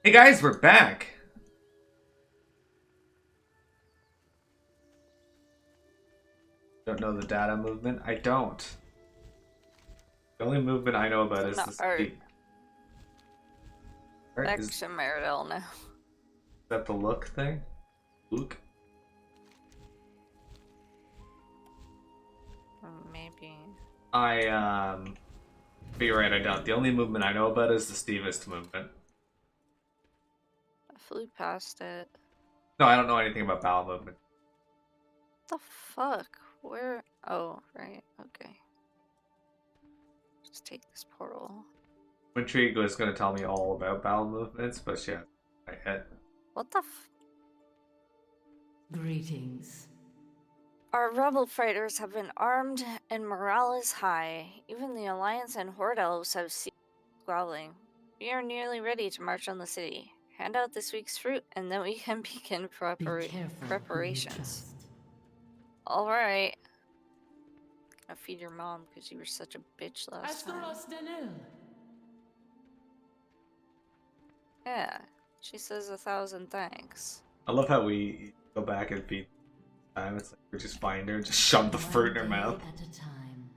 Hey guys, we're back. Don't know the data movement? I don't. The only movement I know about So is not the art. speed. Art Back is to Meridel now. that the look thing? Luke? Maybe. But you're right, I don't. The only movement I know about is the Stevist movement. I flew past it. No, I don't know anything about bowel movement. What the fuck? Where? Oh, right. Okay. Just take this portal. Intrigue was going to tell me all about bowel movements, but she has my head. What the f? Greetings. Our rebel fighters have been armed and morale is high. Even the Alliance and Horde elves have ceased growling. We are nearly ready to march on the city. Hand out this week's fruit and then we can begin Be careful who you preparations. trust. Alright. Gonna feed your mom because you were such a bitch last time. Yeah, she says 1,000 thanks. I love how we go back and feed time. It's like we just find her, just shove the fruit in her mouth. At a time.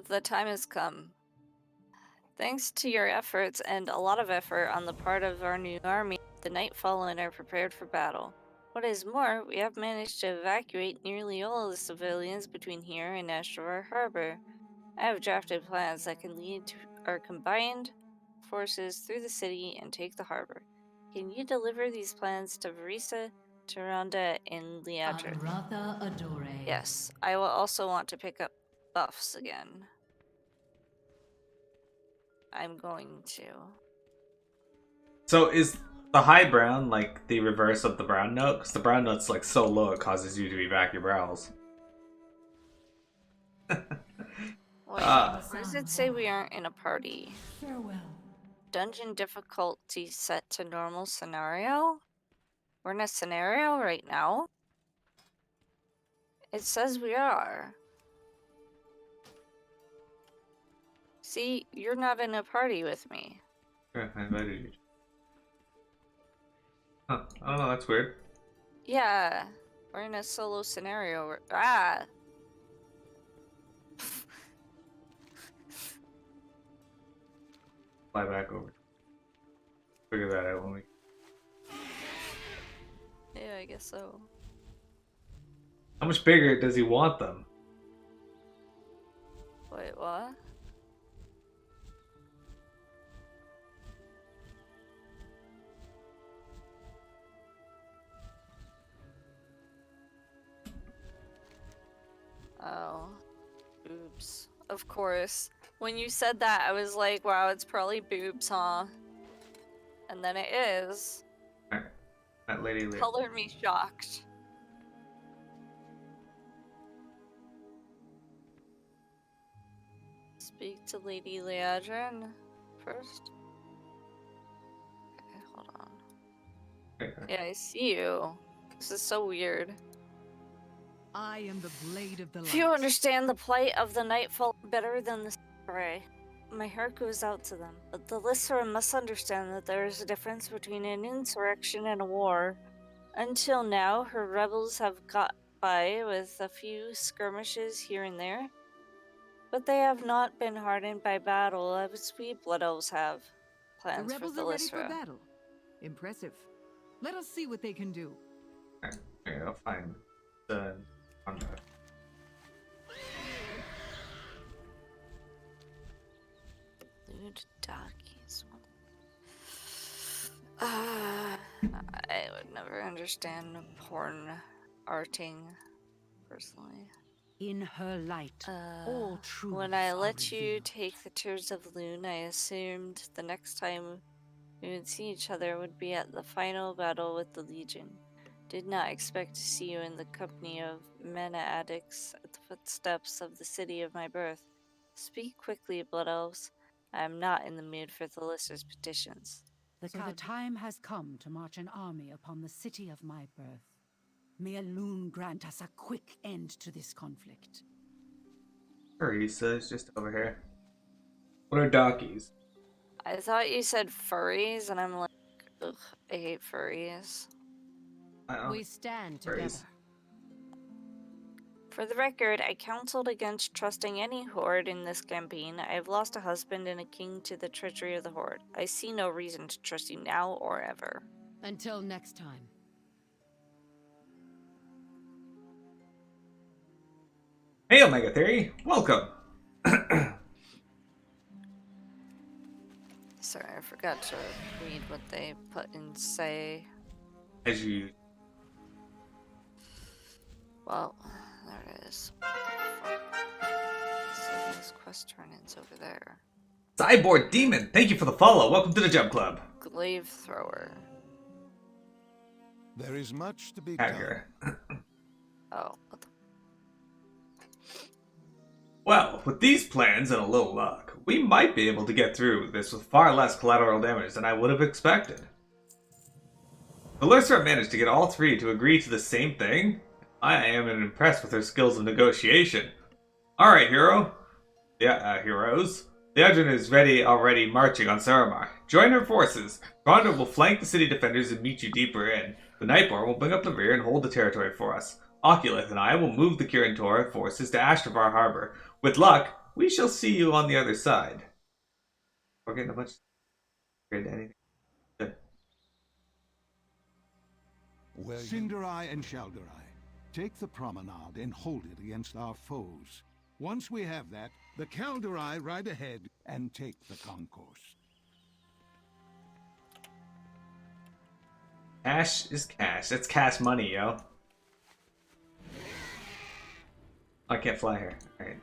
The time has come. Thanks to your efforts and a lot of effort on the part of our new army, the Nightfallen are prepared for battle. What is more, we have managed to evacuate nearly all of the civilians between here and Ashtar Harbor. I have drafted plans that can lead to our combined forces through the city and take the harbor. Can you deliver these plans to Varisa, Tyrande, and Liadra? Adratha Adore. Yes, I will also want to pick up buffs again. I'm going to. So is the high brown like the reverse of the brown note? Because the brown note's like so low it causes you to evac your brows. Wait, Ah, where does it say we aren't in a party? Farewell. Dungeon difficulty set to normal scenario? We're in a scenario right now? It says we are. See, you're not in a party with me. I invited you. Huh, I don't know, that's weird. Yeah, we're in a solo scenario. Ah! Fly back over. Figure that out when we. Yeah, I guess so. How much bigger does he want them? Wait, what? Oh. Boobs. Of course. When you said that, I was like, wow, it's probably boobs, huh? And then it is. That lady. Colored me shocked. Speak to Lady Leadrin first. Okay, hold on. Yeah, I see you. This is so weird. I am the blade of the light. Few understand the plight of the Nightfall better than the Samurai. My heart goes out to them, but the Lysra must understand that there is a difference between an insurrection and a war. Until now, her rebels have got by with a few skirmishes here and there, but they have not been hardened by battle as we Blood Elves have. The Plans for rebels are ready for Thalyssra. battle. Impressive. Let us see what they can do. Okay, I'll find the contract. Lewd Dockies. I would never understand porn arting, personally. In her light, all truths When I are let you revealed. take the Tears of Loon, I assumed the next time we would see each other would be at the final battle with the Legion. Did not expect to see you in the company of mana addicts at the footsteps of the city of my birth. Speak quickly, Blood Elves. I am not in the mood for Thalyssa's petitions. The time has come to march an army upon the city of my birth. May Elune grant us a quick end to this conflict. Teresa is just over here. What are Dockies? I thought you said furries, and I'm like, Ugh, I hate furries. I don't We stand furries. together. For the record, I counseled against trusting any horde in this campaign. I have lost a husband and a king to the treachery of the horde. I see no reason to trust you now or ever. Until next time. Hey, Omega Theory, welcome. Sorry, I forgot to read what they put in say. As you, Well, there it is. So these quest turn-ins over there. Cyborg Demon, thank you for the follow. Welcome to the Jump Club. Glaive thrower. There is much to be done. Hacker. Oh, what the... Well, with these plans and a little luck, we might be able to get through this with far less collateral damage than I would have expected. The Lurcer managed to get all three to agree to the same thing. I am impressed with her skills of negotiation. Alright, hero. Yeah, heroes. The Adrian is already marching on Suramar. Join her forces. Rhonda will flank the city defenders and meet you deeper in. The Nightborn will bring up the rear and hold the territory for us. Oculus and I will move the Kirin Tor forces to Ashtavar Harbor. With luck, we shall see you on the other side. We're getting a bunch of anything. Good. Sindarai and Shaldarai, take the promenade and hold it against our foes. Once we have that, the Kaldarai ride ahead and take the concourse. Cash is cash. That's cash money, yo. I can't fly here. Alright.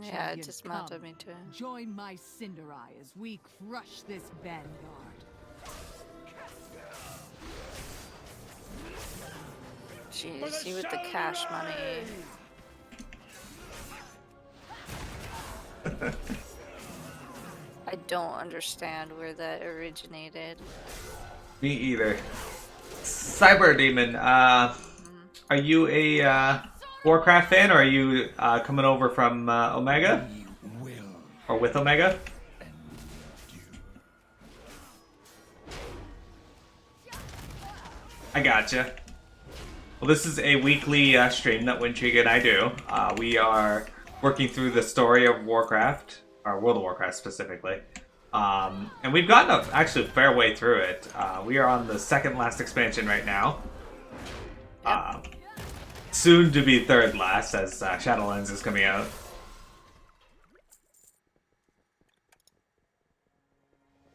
Yeah, it Champions, dismounted come. me too. Join my Sindarai as we crush this vanguard. Jeez, you with the cash money. I don't understand where that originated. Me either. Cyber Demon, are you a Warcraft fan, or are you coming over from Omega? Or with Omega? I gotcha. Well, this is a weekly stream that Wintriga and I do. We are working through the story of Warcraft, or World of Warcraft specifically. And we've gotten actually a fair way through it. We are on the second last expansion right now. Soon to be third last, as Shadowlands is coming out.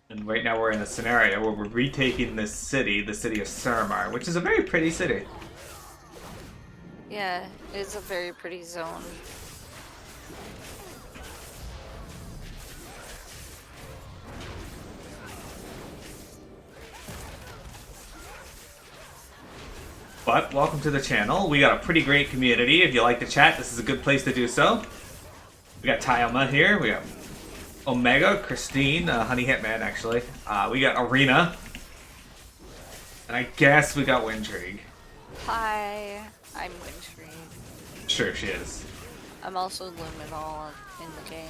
And right now we're in a scenario where we're retaking this city, the city of Suramar, which is a very pretty city. Yeah, it's a very pretty zone. But welcome to the channel. We got a pretty great community. If you like to chat, this is a good place to do so. We got Tyoma here. We got Omega, Christine, Honey Hitman, actually. We got Arena. And I guess we got Wintrigue. Hi, I'm Wintrigue. Sure, she is. I'm also Luminol in the game.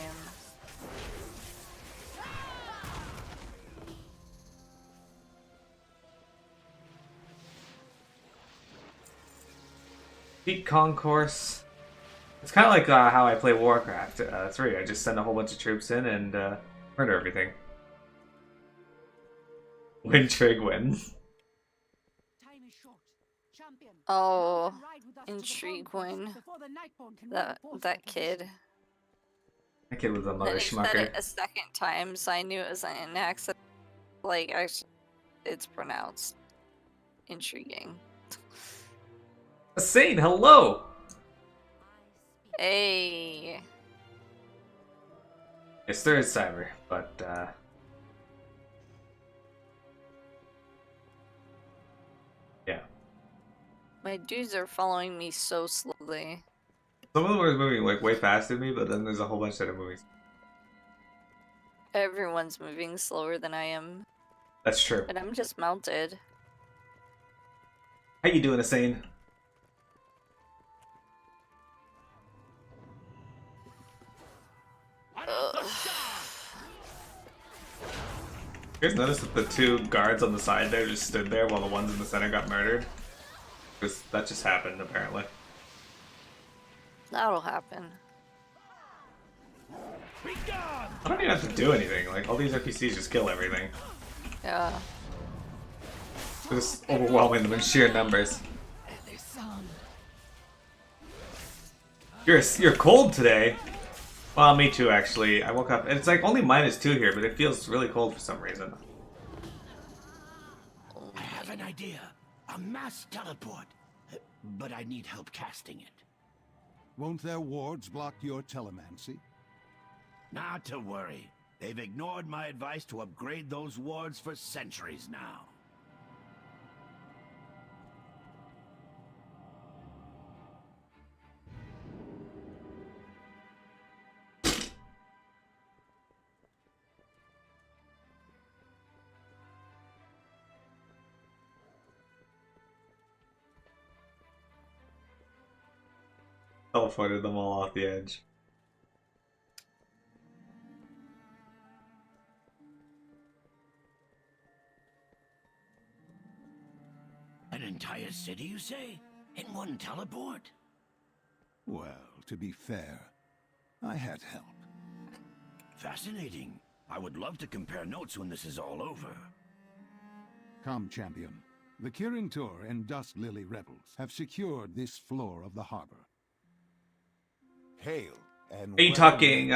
Beat Concourse. It's kind of like how I play Warcraft 3. I just send a whole bunch of troops in and murder everything. Wintrigue wins. Time is short. Champion, Oh, ride with us to the Intrigue concourse win. before the Nightborn can That reinforce that the kid. position. That kid was a mother And he said schmucker. it a second time, so I knew it was an accent. Like, actually, it's pronounced intriguing. Saint, hello! Hey. Yes, there is cyber, but yeah. My dudes are following me so slowly. Some of them are moving like way faster than me, but then there's a whole bunch that are moving. Everyone's moving slower than I am. That's true. And I'm just mounted. How you doing, Asane? You guys notice that the two guards on the side there just stood there while the ones in the center got murdered? Because that just happened, apparently. That'll happen. I don't even have to do anything. Like, all these NPCs just kill everything. Yeah. Just overwhelming them in sheer numbers. You're cold today. Well, me too, actually. I woke up, and it's like only -2 here, but it feels really cold for some reason. I have an idea. A mass teleport. But I need help casting it. Won't their wards block your telemancy? Not to worry. They've ignored my advice to upgrade those wards for centuries now. Teleported them all off the edge. An entire city, you say? In one teleport? Well, to be fair, I had help. Fascinating. I would love to compare notes when this is all over. Come, champion. The Kirin Tor and Dust Lily rebels have secured this floor of the harbor. Hail and Are you talking,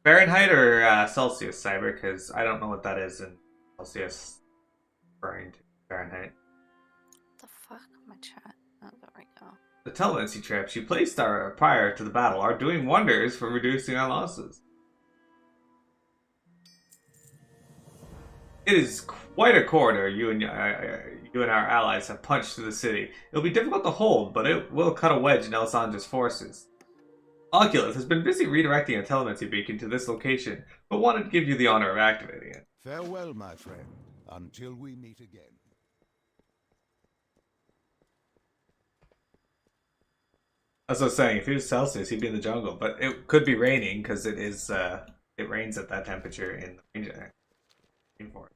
Fahrenheit or Celsius, Cyber? Because I don't know what that is in Celsius. Referring to Fahrenheit. The fuck? My chat. Oh, there we go. The telemancy traps you placed prior to the battle are doing wonders for reducing our losses. It is quite a corridor you and our allies have punched through the city. It'll be difficult to hold, but it will cut a wedge in Elisande's forces. Oculus has been busy redirecting a telemancy beacon to this location, but wanted to give you the honor of activating it. Farewell, my friend, until we meet again. As I was saying, if he was Celsius, he'd be in the jungle, but it could be raining because it rains at that temperature in the rainforest.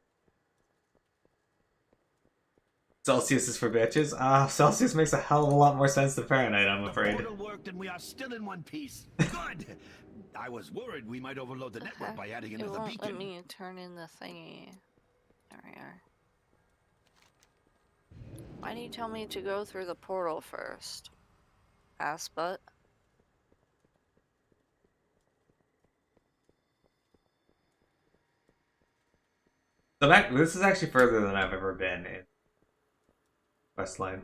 Celsius is for bitches? Celsius makes a hell of a lot more sense than Fahrenheit, I'm afraid. The portal worked and we are still in one piece. Good! I was worried we might overload the network by adding another won't beacon. let me turn in the thingy. There we are. Why do you tell me to go through the portal first? Ass butt. This is actually further than I've ever been in Westline.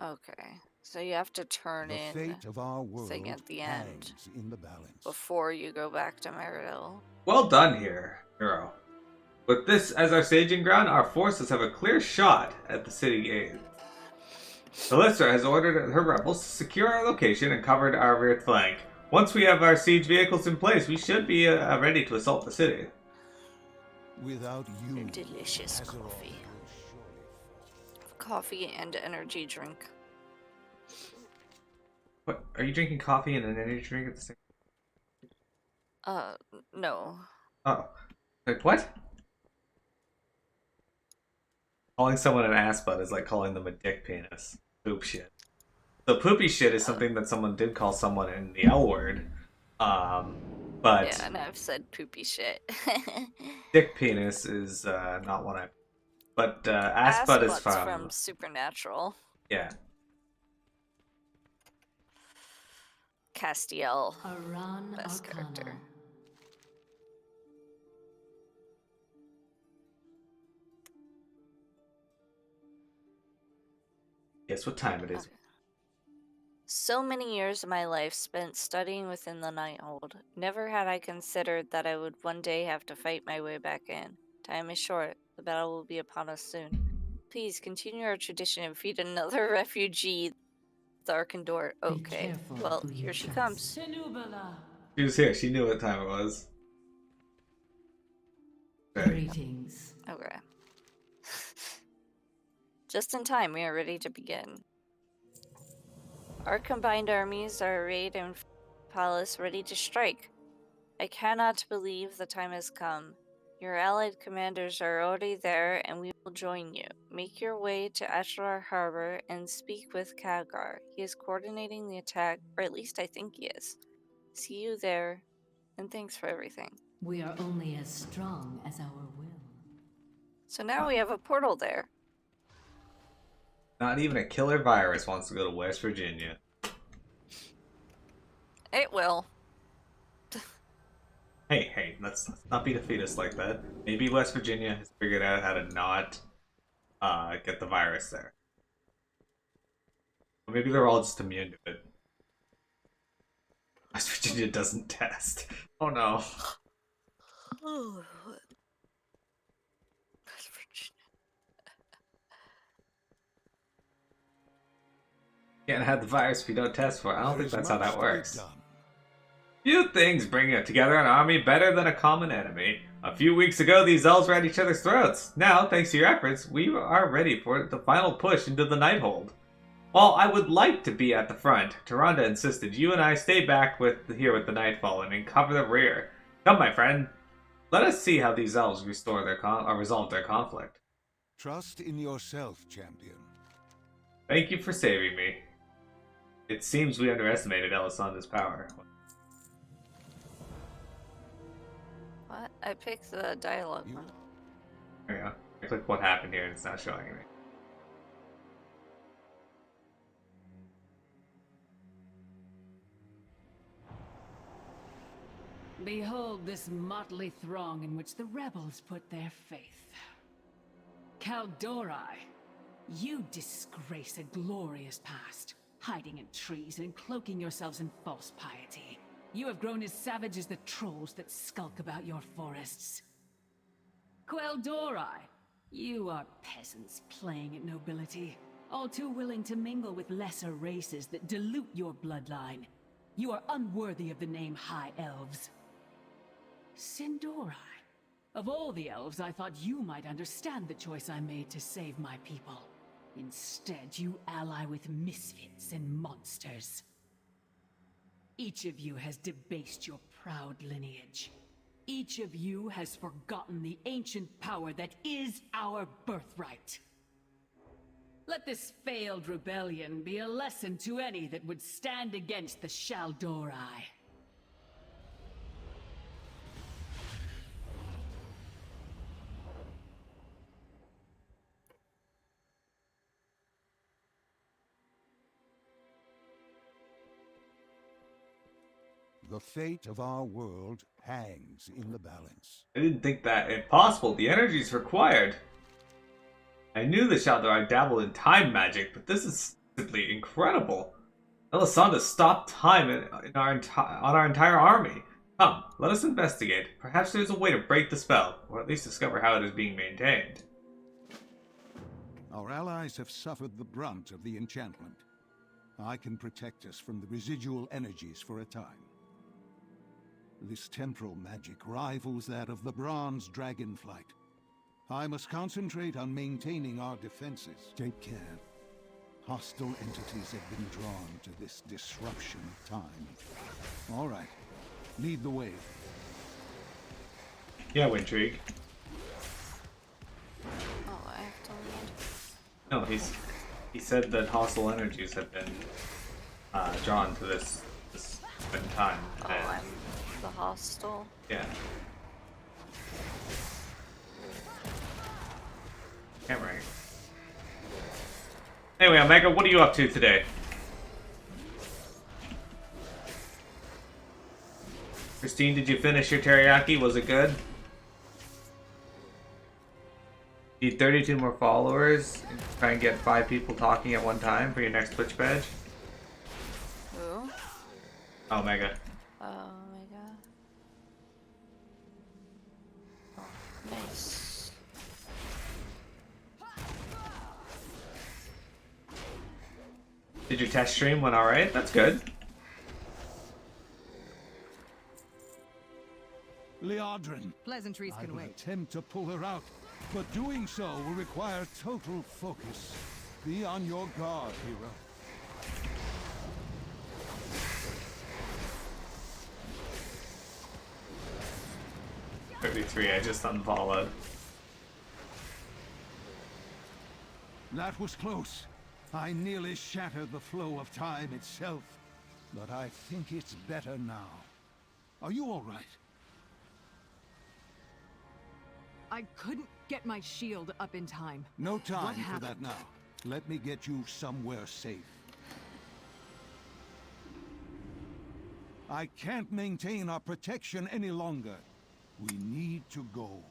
Okay, so you have to turn The in fate of our world thing at the end hangs in the balance. before you go back to Meridel. Well done here, Miro. With this as our staging ground, our forces have a clear shot at the city gate. Celestra has ordered her rebels to secure our location and covered our rear flank. Once we have our siege vehicles in place, we should be ready to assault the city. Without you, Delicious Azeroth coffee. will surely fall. Coffee and energy drink. What? Are you drinking coffee and an energy drink at the same No. Oh. Like, what? Calling someone an ass butt is like calling them a dick penis. Poop shit. So poopy shit is something that someone did call someone in the L word. But Yeah, and I've said poopy shit. dick penis is not one I. But ass butt is from Supernatural. Yeah. Castiel. Aran Best Arcana. character. Guess what time it is? Okay. So many years of my life spent studying within the Nighthold. Never had I considered that I would one day have to fight my way back in. Time is short. The battle will be upon us soon. Please continue our tradition and feed another refugee. The Arkandor. Okay. careful Well, who you here she trust. comes. Tenubala. She was here. She knew what time it was. Ready. Greetings. Okay. Just in time, we are ready to begin. Our combined armies are arrayed in palace ready to strike. I cannot believe the time has come. Your allied commanders are already there, and we will join you. Make your way to Ashlar Harbor and speak with Khadgar. He is coordinating the attack, or at least I think he is. See you there, and thanks for everything. We are only as strong as our will. So now we have a portal there. Not even a killer virus wants to go to West Virginia. It will. Hey, let's not be defeatist like that. Maybe West Virginia has figured out how to not get the virus there. Or maybe they're all just immune to it. West Virginia doesn't test. Oh no. West Virginia. Can't have the virus if you don't test for it. I don't think that's how that works. Done. Few things bring together an army better than a common enemy. A few weeks ago, these elves were at each other's throats. Now, thanks to your efforts, we are ready for the final push into the Nighthold. While I would like to be at the front, Tyrande insisted you and I stay back here with the Nightfallen and cover the rear. Come, my friend. Let us see how these elves resolve their conflict. Trust in yourself, champion. Thank you for saving me. It seems we underestimated Elisande's power. What? I picked the dialogue one. There you go. I click what happened here and it's not showing me. Behold this motley throng in which the rebels put their faith. Kaldori, you disgrace a glorious past, hiding in trees and cloaking yourselves in false piety. You have grown as savage as the trolls that skulk about your forests. Quel'Dori, you are peasants playing at nobility, all too willing to mingle with lesser races that dilute your bloodline. You are unworthy of the name High Elves. Sindori, of all the elves, I thought you might understand the choice I made to save my people. Instead, you ally with misfits and monsters. Each of you has debased your proud lineage. Each of you has forgotten the ancient power that is our birthright. Let this failed rebellion be a lesson to any that would stand against the Shaldori. The fate of our world hangs in the balance. I didn't think that impossible. The energies required. I knew the Shaldori dabbled in time magic, but this is simply incredible. Elisande stopped time on our entire army. Come, let us investigate. Perhaps there's a way to break the spell, or at least discover how it is being maintained. Our allies have suffered the brunt of the enchantment. I can protect us from the residual energies for a time. This temporal magic rivals that of the bronze dragonflight. I must concentrate on maintaining our defenses. Take care. Hostile entities have been drawn to this disruption of time. All right. Lead the way. Yeah, Wintrigue. Oh, I have to lead. No, he said that hostile energies have been drawn to this time. Oh, I'm the hostile. Yeah. Camera. Anyway, Omega, what are you up to today? Christine, did you finish your teriyaki? Was it good? Need 32 more followers. Try and get 5 people talking at one time for your next Twitch badge. Who? Omega. Oh my god. Oh, nice. Did your test stream went alright? That's good. Liadrin. Pleasantries I can will wait. attempt to pull her out, but doing so will require total focus. Be on your guard, hero. 33, I just unfollowed. That was close. I nearly shattered the flow of time itself. But I think it's better now. Are you all right? I couldn't get my shield up in time. No time for happened? that now. Let me get you somewhere safe. I can't maintain our protection any longer. We need to go.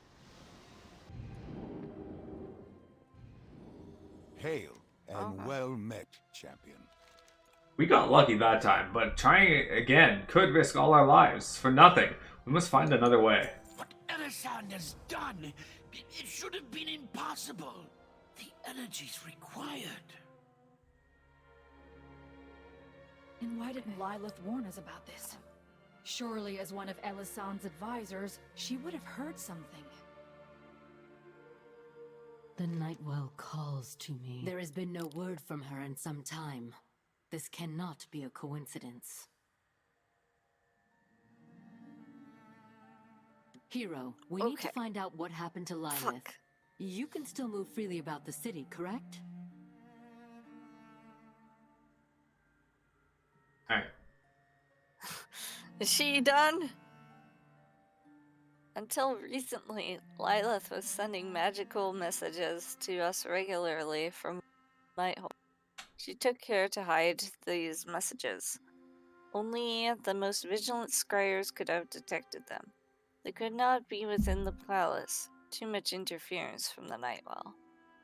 Hail and well met, champion. We got lucky that time, but trying again could risk all our lives for nothing. We must find another way. What Elisande has done, it should have been impossible. The energies required. And why didn't Lilith warn us about this? Surely, as one of Elisande's advisors, she would have heard something. The Nightwell calls to me. There has been no word from her in some time. This cannot be a coincidence. Hero, we need to find out what happened to Lilith. Fuck. You can still move freely about the city, correct? Alright. Is she done? Until recently, Lilith was sending magical messages to us regularly from Nighthold. She took care to hide these messages. Only the most vigilant scryers could have detected them. They could not be within the palace. Too much interference from the Nightwell.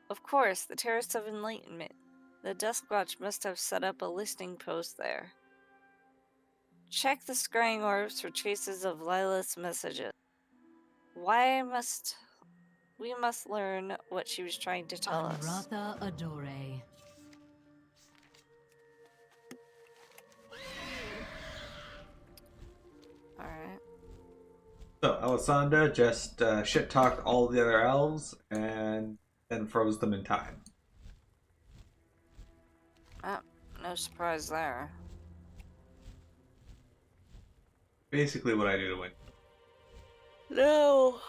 Of course, the Terrace of Enlightenment. The Duskwatch must have set up a listening post there. Check the scrying orbs for traces of Lilith's messages. We must learn what she was trying to tell us. Ratha Adore. Alright. So, Elisande just shit-talked all the other elves and then froze them in time. Oh, no surprise there. Basically what I do to win. No!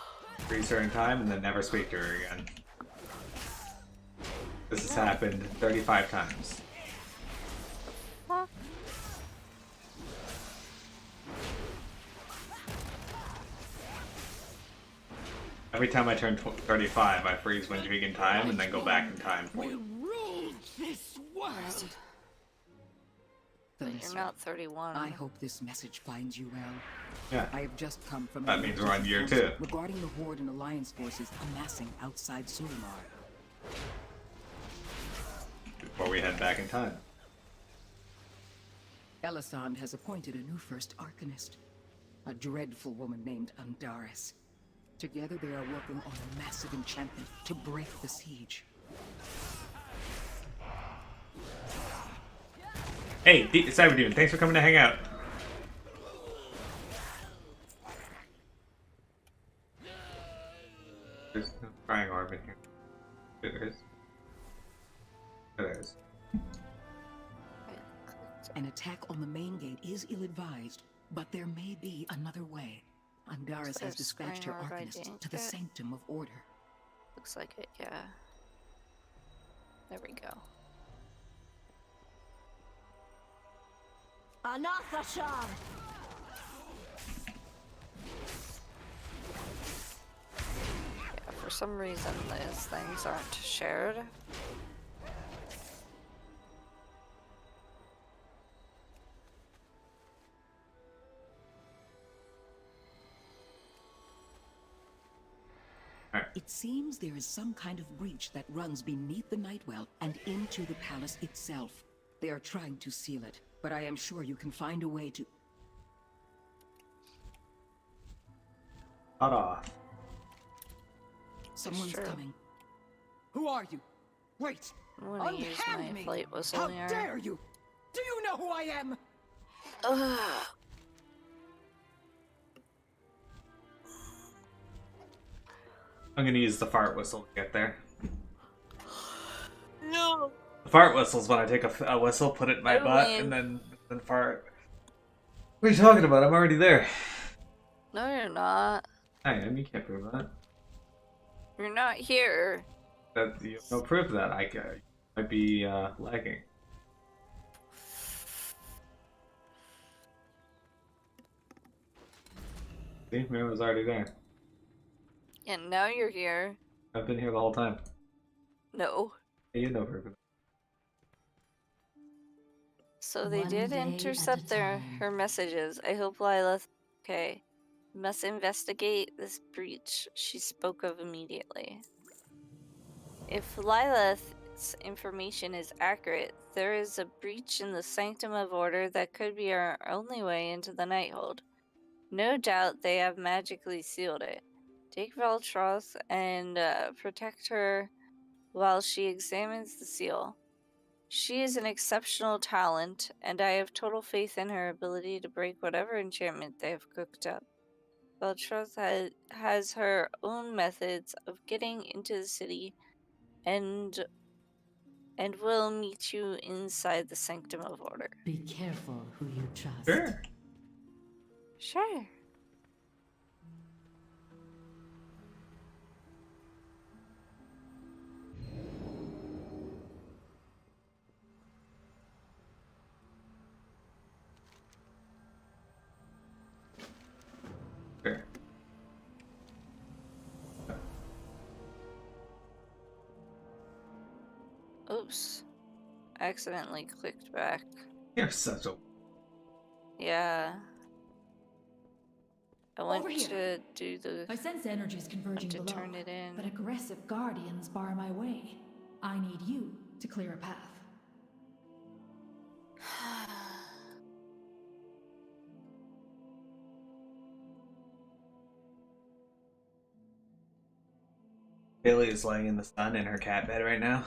Freeze her in time and then never speak to her again. This has happened 35 times. Fuck. Every time I turn 35, I freeze Windrig in time and then go back in time. We ruled this world. But you're not 31. I hope this message finds you well. Yeah. I have just come from That means we're on year 2. regarding the Horde and Alliance forces amassing outside Suramar. Before we head back in time. Elisande has appointed a new first Arcanist, a dreadful woman named Andaris. Together they are working on a massive enchantment to break the siege. Hey, Cyberdemon, thanks for coming to hang out. There's no crying orb in here. There is. There is. An attack on the main gate is ill-advised, but there may be another way. Andaris has dispatched her Arcanists to the Sanctum of Order. Looks like it, yeah. There we go. Anathashar! Yeah, for some reason these things aren't shared. It seems there is some kind of breach that runs beneath the Nightwell and into the palace itself. They are trying to seal it, but I am sure you can find a way to... Ta-da. Someone's Sure. coming. Who are you? Wait! I'm gonna use my Unhand me! flight whistle How here. dare you! Do you know who I am? Ugh. I'm gonna use the fart whistle to get there. No! The fart whistle's when I take a whistle, put it in my butt, Lame. and then fart. What are you talking about? I'm already there. No, you're not. I am. You can't prove that. You're not here. That you have no proof of that. Might be lagging. See, Mira was already there. And now you're here. I've been here the whole time. No. Hey, you know proof of that. So they One did day at a intercept time. her messages. I hope Lilith. Okay. Must investigate this breach she spoke of immediately. If Lilith's information is accurate, there is a breach in the Sanctum of Order that could be our only way into the Nighthold. No doubt they have magically sealed it. Take Veltroth and protect her while she examines the seal. She is an exceptional talent, and I have total faith in her ability to break whatever enchantment they have cooked up. Veltroth has her own methods of getting into the city, and will meet you inside the Sanctum of Order. Be careful who you trust. Sure. Sure. Sure. Oops. I accidentally clicked back. You're such a. Yeah. I went Over here. to do the. I sense energies converging to below, turn it in. but aggressive guardians bar my way. I need you to clear a path. Bailey is laying in the sun in her cat bed right now.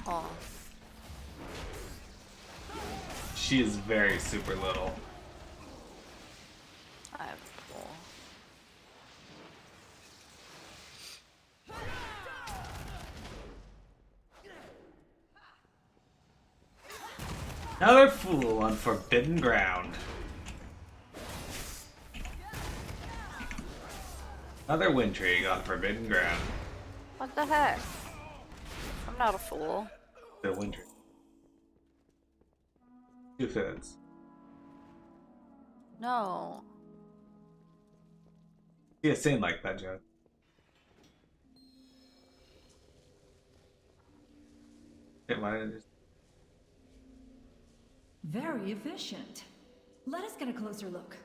Oh. She is very super little. I'm cool. Another fool on forbidden ground. Another Windtrig on forbidden ground. What the heck? I'm not a fool. The Windtrig. 2/5. No. Yeah, same like that, Joe. Okay, why did I just... Very efficient. Let us get a closer look.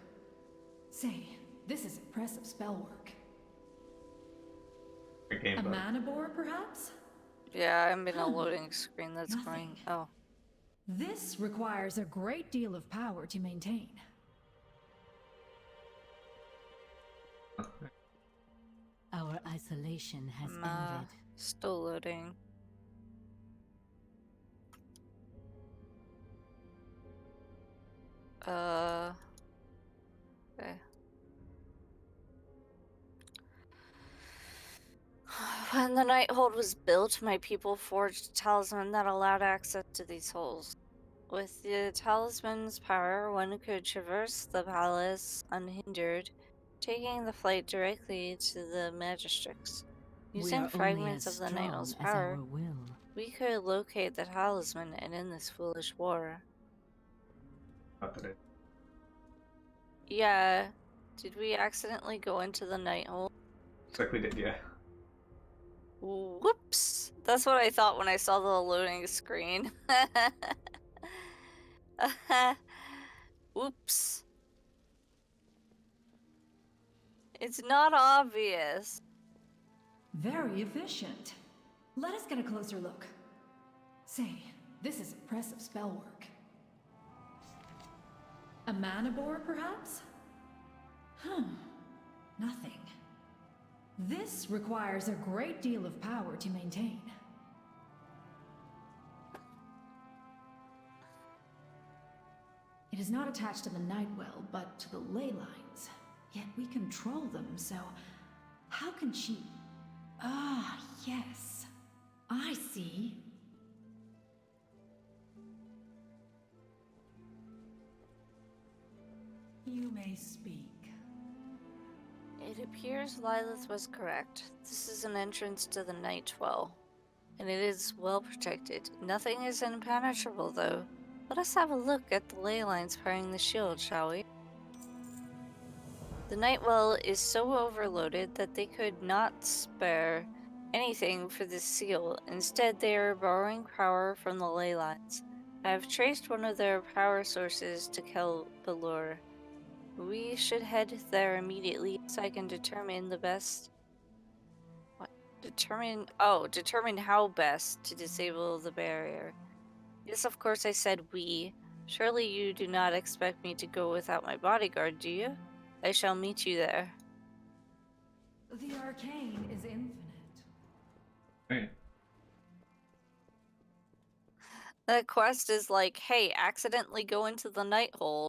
Say, this is impressive spell work. Game A bug. mana bore, perhaps? Yeah, I'm in a loading screen that's Nothing. going. Oh. This requires a great deal of power to maintain. Our isolation has ended. Still loading. Okay. When the Nighthold was built, my people forged a talisman that allowed access to these holes. With the talisman's power, one could traverse the palace unhindered, taking the flight directly to the magistrates. We Using are fragments only as of the strong Nighthold's as power, our will. we could locate the talisman and end this foolish war. Not that it... Yeah, did we accidentally go into the Nighthold? Looks like we did, yeah. Whoops! That's what I thought when I saw the loading screen. Whoops. It's not obvious. Very efficient. Let us get a closer look. Say, this is impressive spell work. A mana bore, perhaps? Nothing. This requires a great deal of power to maintain. It is not attached to the Nightwell, but to the ley lines. Yet we control them, so how can she... Ah, yes. I see. speak. It appears Lilith was correct. This is an entrance to the Night Well, and it is well protected. Nothing is impenetrable, though. Let us have a look at the ley lines powering the shield, shall we? The Night Well is so overloaded that they could not spare anything for this seal. Instead, they are borrowing power from the ley lines. I have traced one of their power sources to Kelbalur. We should head there immediately so I can determine the best... What? Determine how best to disable the barrier. Yes, of course I said we. Surely you do not expect me to go without my bodyguard, do you? I shall meet you there. The arcane is infinite. Right. That quest is like, hey, accidentally go into the night hole.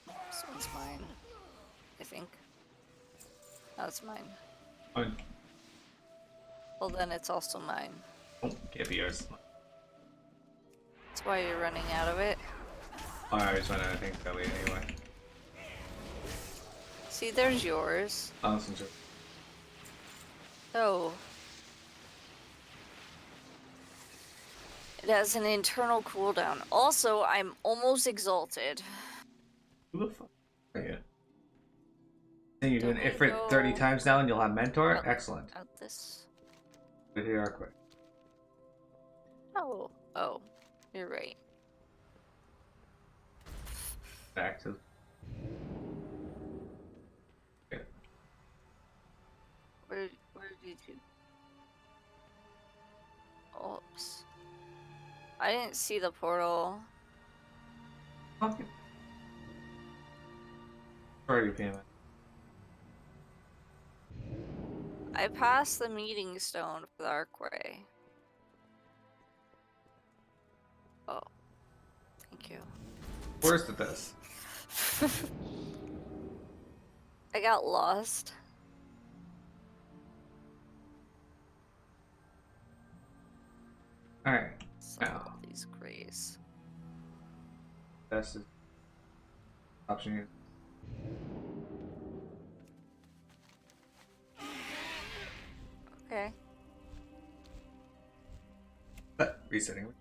This one's mine, I think. That's mine. Fine. Well, then it's also mine. Oh, can't be yours. That's why you're running out of it. Oh, I always went out, I think, that way anyway. See, there's yours. Oh, this one's yours. Oh. It has an internal cooldown. Also, I'm almost exalted. Who the fuck are you? Then you're Don't doing we Ifrit go 30 times now and you'll have Mentor? out- Excellent. Out this. Good here, quick. Oh. Oh. You're right. Back to. Okay. Where did you... Oops. I didn't see the portal. Okay. Priority payment. I passed the meeting stone for the archway. Oh. Thank you. Worst at this. I got lost. Alright. Some Now. of these grays. Best is option here. Okay. Resetting.